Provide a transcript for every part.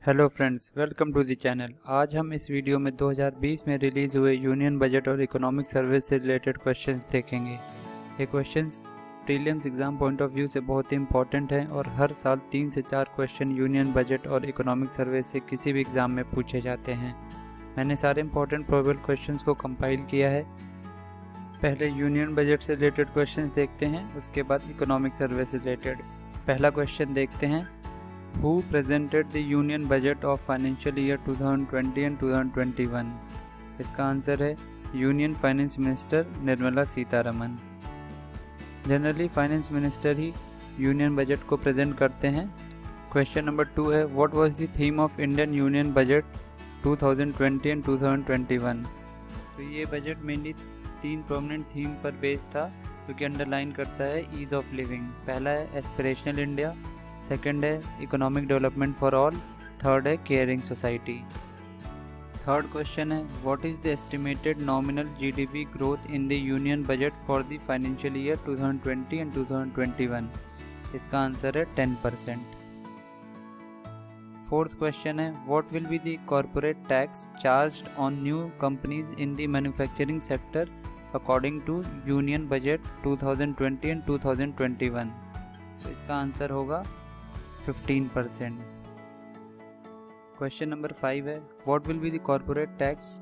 Hello friends, welcome to the channel. आज हम इस वीडियो में 2020 में रिलीज़ हुए यूनियन बजट और इकोनॉमिक सर्वे से रिलेटेड क्वेश्चंस देखेंगे। ये questions prelims exam point of view से बहुत ही इंपॉर्टेंट हैं और हर साल 3 से 4 क्वेश्चन यूनियन बजट और इकोनॉमिक सर्वे से किसी भी एग्ज़ाम में पूछे जाते हैं। मैंने सारे इंपॉर्टेंट प्रोबेबल क्वेश्चंस को कंपाइल किया है। पहले यूनियन बजट से रिलेटेड क्वेश्चंस देखते हैं, उसके बाद इकोनॉमिक सर्वे से रिलेटेड। पहला क्वेश्चन देखते हैं, Who presented the Union Budget of Financial Year 2020 and 2021? इसका आंसर है union finance minister Nirmala Sitharaman. Generally finance minister ही यूनियन बजट को प्रेजेंट करते हैं। क्वेश्चन नंबर 2 है, what was the theme of Indian union budget 2020 and 2021? तो ये बजट मेनली 3 प्रोमिनेंट थीम पर बेस्ड था, जो कि अंडरलाइन करता है ईज़ ऑफ लिविंग। पहला है एस्पिरेशनल इंडिया, सेकेंड है economic development for all, third है केयरिंग सोसाइटी। थर्ड क्वेश्चन है, what is the estimated nominal GDP growth in the union budget for the financial year 2020 and 2021? इसका answer है 10%। Fourth question है, what will be the corporate tax charged on new companies in the manufacturing sector according to union budget 2020 and 2021? तो इसका answer होगा 15%। Question number 5 है, what will be the corporate tax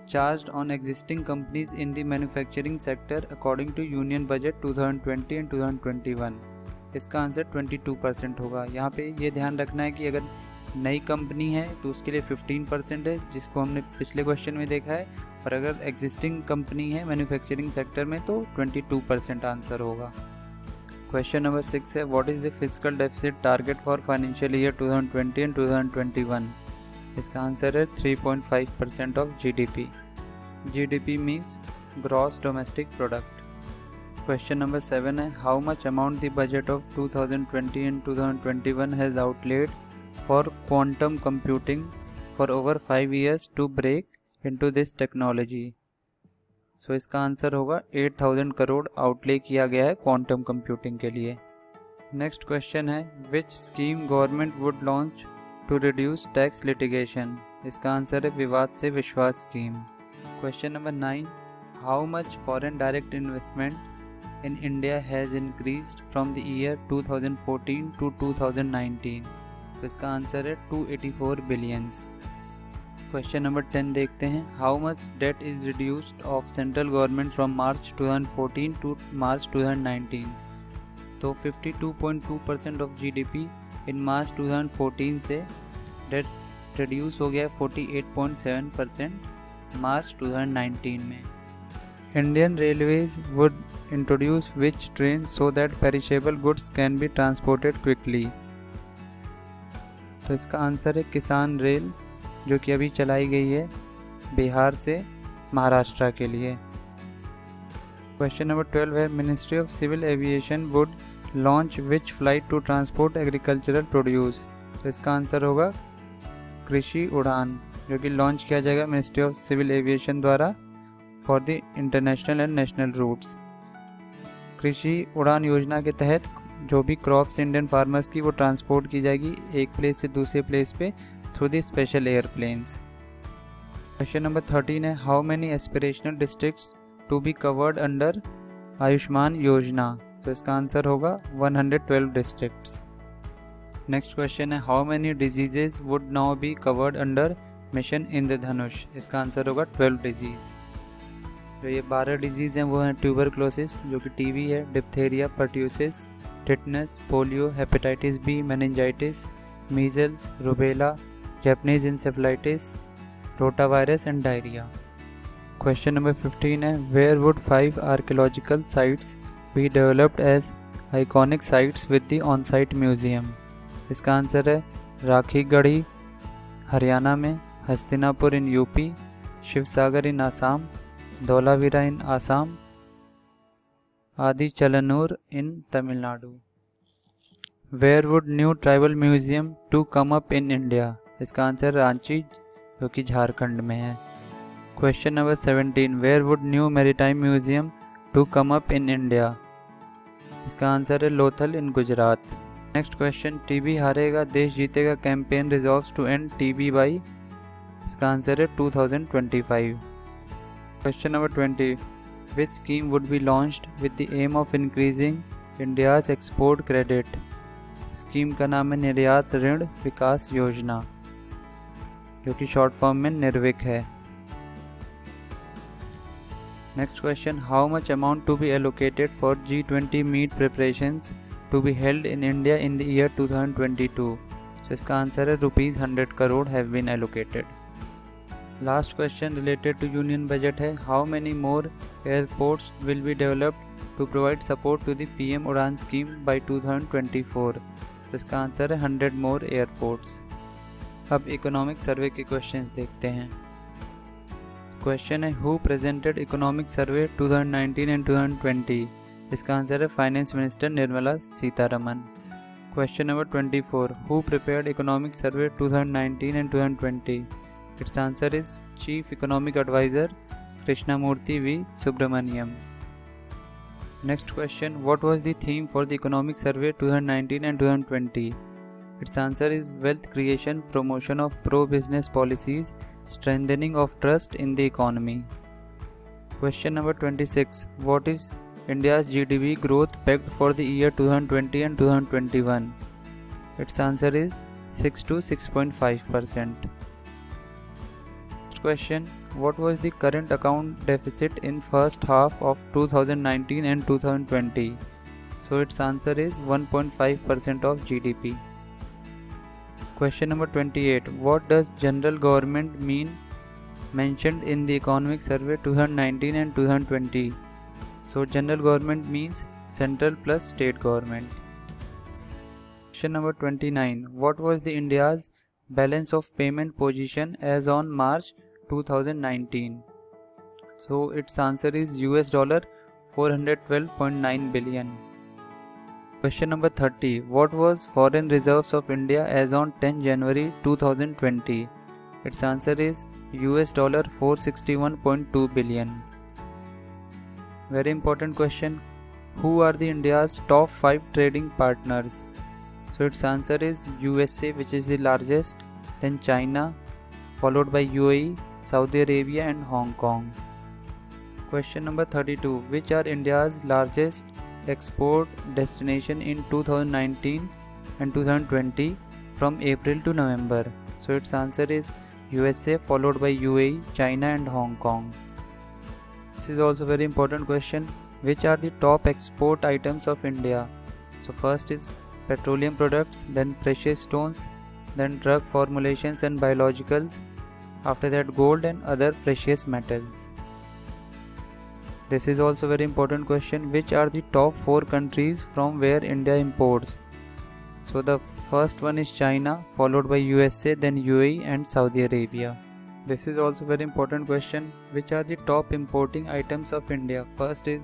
charged on existing companies in the manufacturing sector according to union budget 2020 and 2021? इसका answer 22% होगा। यहाँ पे ये ध्यान रखना है कि अगर नई कंपनी है तो उसके लिए 15% है, जिसको हमने पिछले क्वेश्चन में देखा है, और अगर एग्जिस्टिंग कंपनी है मैन्युफैक्चरिंग सेक्टर में तो 22% आंसर होगा। क्वेश्चन नंबर 6 है, what is the physical deficit target for financial year 2020 and 2021? इसका आंसर है 3.5% of GDP. GDP means gross domestic product. Question number 7 है, how much amount the budget of 2020 and 2021 has outlaid for quantum computing for over 5 years to break into this technology? So इसका answer होगा 8000 crore outlay किया गया है quantum computing के लिए। Next question है, which scheme government would launch to reduce tax litigation? इसका answer है Vivad se Vishwas scheme. Question number 9, how much foreign direct investment in India has increased from the year 2014 to 2019? तो इसका आंसर है 284 billions. Question number 10 देखते हैं, how much debt is reduced of central government from March 2014 to March 2019? तो 52.2% of GDP in मार्च 2014 से date reduce हो गया 48.7% मार्च 2019 में। Indian railways would introduce which train so that perishable goods can be transported quickly? तो इसका answer है किसान rail, जो कि अभी चलाई गई है बिहार से महाराष्ट्र के लिए। क्वेश्चन नंबर 12 है, ministry of civil aviation would launch which flight to transport agricultural produce? तो इसका आंसर होगा कृषि उड़ान, जो कि लॉन्च किया जाएगा मिनिस्ट्री ऑफ सिविल एविएशन द्वारा for the international and national routes. Krishi Udan योजना के तहत जो भी क्रॉप्स इंडियन फार्मर्स की वो ट्रांसपोर्ट की जाएगी एक प्लेस से दूसरे प्लेस पे through the special airplanes. Question number 13 है, how many aspirational districts to be covered under Ayushman योजना? तो इसका आंसर होगा 112 डिस्ट्रिक्ट्स। नेक्स्ट क्वेश्चन है, how many diseases would now be covered under mission Indradhanush? इसका आंसर होगा 12 डिजीज़। जो ये 12 डिजीज़ हैं वो हैं ट्यूबरक्लोसिस, जो कि टीबी है, diphtheria, pertussis, tetanus, polio, hepatitis B, meningitis, measles, rubella, Japanese encephalitis, rotavirus and diarrhea. Question number 15 है, where would 5 archaeological sites be developed as iconic sites with the on-site museum? इसका answer है राखीगढ़ी हरियाणा में, Hastinapur in UP, Shivsagar इन आसाम, धौलावीरा इन आसाम, आदि चलनूर इन Tamil Nadu. Where would new tribal museum to come up in India? इसका answer Ranchi, जो कि झारखंड में है। Question number 17, where would new maritime museum to come up in India? इसका आंसर है Lothal in Gujarat. Next question, TB हारेगा देश जीतेगा campaign resolves to end TB by, इसका आंसर है 2025। Question number 20, which scheme would be launched with the aim of increasing India's export credit. Scheme का नाम है निर्यात ऋण विकास योजना, जो कि शॉर्ट फॉर्म में निर्विक है। Next question, how much amount to be allocated for G20 meet preparations to be held in India in the year 2022। तो इसका आंसर है ₹100 crore have been allocated. Last question related to union budget है, how many more airports will be developed to provide support to the PM Udan scheme by 2024। तो इसका answer है 100 मोर airports. अब economic survey के questions देखते हैं। क्वेश्चन है, who presented economic survey 2019 and 2020। इसका आंसर है finance minister Nirmala Sitharaman. Question number 24, who prepared economic survey 2019 and 2020। It's answer is chief economic adviser Krishnamurthy V. Subramanian. Next question, what was the theme for the economic survey 2019 and 2020। It's answer is wealth creation, promotion of pro-business policies, strengthening of trust in the economy. Question number 26, what is India's GDP growth pegged for the year 2020 and 2021? Its answer is 6 to 6.5%. Next question, what was the current account deficit in first half of 2019 and 2020? So its answer is 1.5% of GDP. Question number 28, what does general government mean mentioned in the economic survey 2019 and 2020? So general government means central plus state government. Question number 29, what was the India's balance of payment position as on March 2019? So its answer is $412.9 billion. Question number 30, what was foreign reserves of India as on 10 January 2020? Its answer is $461.2 billion. Very important question, who are the India's top 5 trading partners? So its answer is USA, which is the largest, then China, followed by UAE, Saudi Arabia and Hong Kong. Question number 32, which are India's largest export destination in 2019 and 2020 from April to November? So its answer is USA, followed by UAE, China and Hong Kong. This is also very important question, which are the top export items of India? So first is petroleum products, then precious stones, then drug formulations and biologicals, after that gold and other precious metals. This is also very important question, which are the top 4 countries from where India imports? So the first one is China, followed by USA, then UAE and Saudi Arabia. This is also very important question, which are the top importing items of India? First is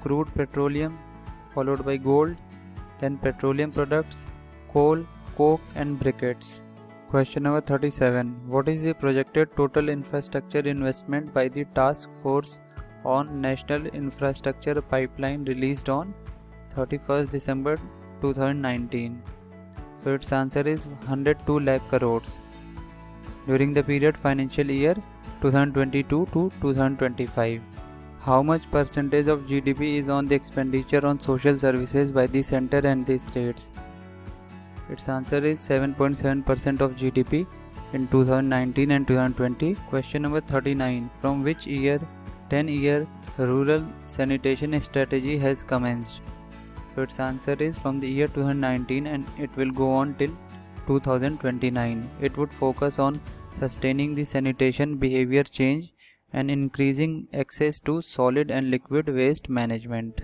crude petroleum, followed by gold, then petroleum products, coal, coke and briquettes. Question number 37, what is the projected total infrastructure investment by the Task Force on National Infrastructure Pipeline released on 31st December 2019? So its answer is 102 lakh crores during the period financial year 2022 to 2025. How much percentage of GDP is on the expenditure on social services by the center and the states? Its answer is 7.7% of GDP in 2019 and 2020. Question number 39, from which year 10-year rural sanitation strategy has commenced? So its answer is from the year 2019 and it will go on till 2029. It would focus on sustaining the sanitation behavior change and increasing access to solid and liquid waste management.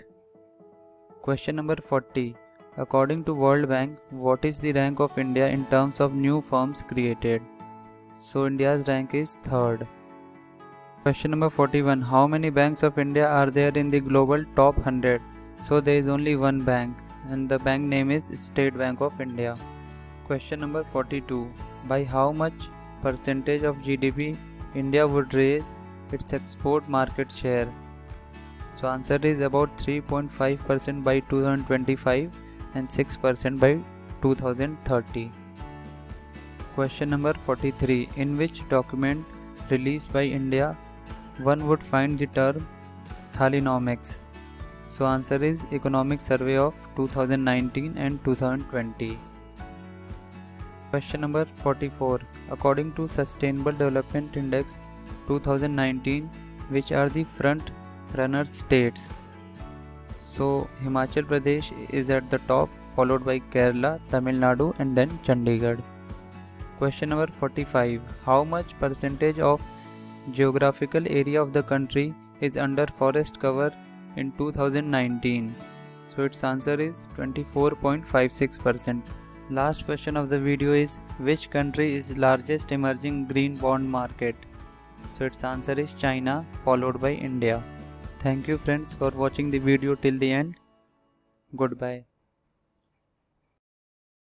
Question number 40. According to World Bank, what is the rank of India in terms of new firms created? So India's rank is 3rd. Question number 41. How many banks of India are there in the global top 100? So there is only one bank and the bank name is State Bank of India. Question number 42. By how much percentage of GDP India would raise its export market share? So answer is about 3.5% by 2025 and 6% by 2030. Question number 43. In which document released by India one would find the term Thalinomics? So answer is Economic Survey of 2019 and 2020. Question number 44. According to Sustainable Development Index 2019, which are the front runner states? So Himachal Pradesh is at the top, followed by Kerala, Tamil Nadu and then Chandigarh. Question number 45. How much percentage of geographical area of the country is under forest cover in 2019? So its answer is 24.56%. Last question of the video is, which country is largest emerging green bond market? So its answer is China, followed by India. Thank you friends for watching the video till the end. Goodbye.